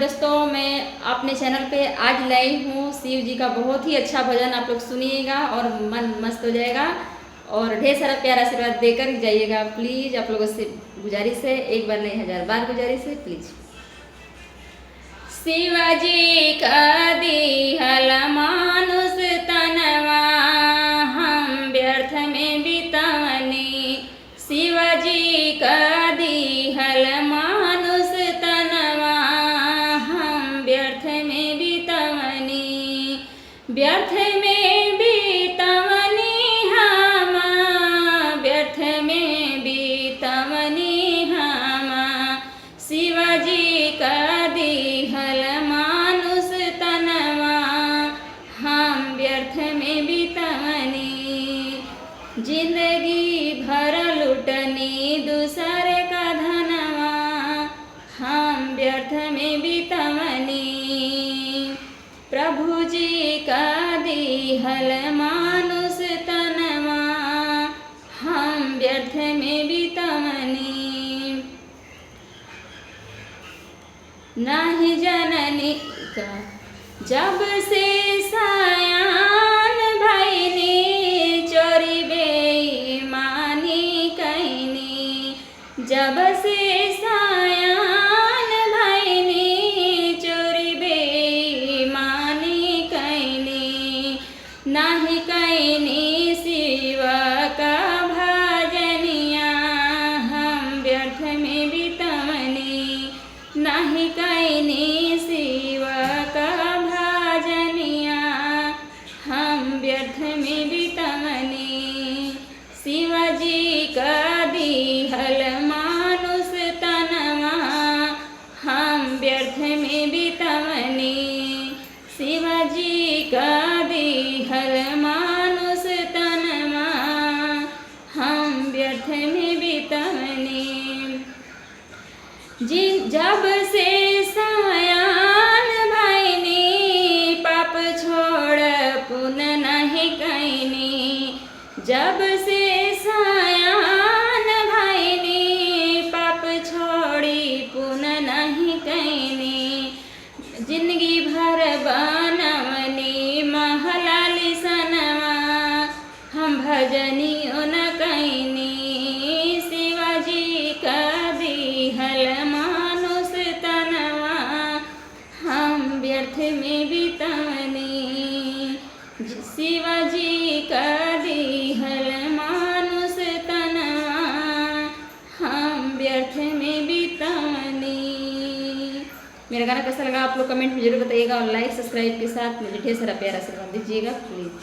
दोस्तों, मैं अपने चैनल पे आज लाई हूँ शिव जी का बहुत ही अच्छा भजन। आप लोग सुनिएगा और मन मस्त हो जाएगा और ढेर सारा प्यार आशीर्वाद देकर जाइएगा। प्लीज़ आप लोगों से गुजारिश है, एक बार नहीं 1000 बार गुजारिश है, प्लीज़। शिवाजी का दिहल मानुष तनवा हम व्यर्थ में बितावनी। शिवाजी का दिहल मानुष तनवा हम व्यर्थ में बितावनी। व्यर्थ में बितावनी हम व्यर्थ में बितावनी हम शिवाजी का दिहल मानुष तनवा हम व्यर्थ में बितावनी। जिंदगी भर लुटनी दूसरे का धनवा हम व्यर्थ में बितावनी। प्रभु जी का दिहल मानुष तनवा हम व्यर्थ में बितावनी। नाही जननी का जब से सायान भैनी चोरी बेईमानी कैनी। जब से सायान भैनी चोरी बेईमानी कैनी। नाही कैनी शिव का भजनिया हम व्यर्थ में बितावनी। नाही कैनी शिव का भजनिया हम व्यर्थ में बितावनी। शिवाजी का दिहल मानुष तनवा हम व्यर्थ में बितावनी। शिवाजी का दिहल मानुष तनवा हम व्यर्थ में बितावनी। जब से सायान भैनी पाप छोड़ पुण्य नहीं कैनी। जब से सायान भैनी पाप छोड़ी पुण्य नहीं कैनी। जिंदगी भर बनवनी महलाली सनवा हम भजनियों न कैनी। शिवाजी का दिहल मानुष तनवा हम व्यर्थ में बितावनी। शिवाजी का दिहल मानुष तनवा हम व्यर्थ में बितावनी। मेरा गाना कैसा लगा आप लोग कमेंट में जरूर बताइएगा और लाइक सब्सक्राइब के साथ मुझे ढेर सारा प्यार आशीर्वाद दीजिएगा प्लीज़।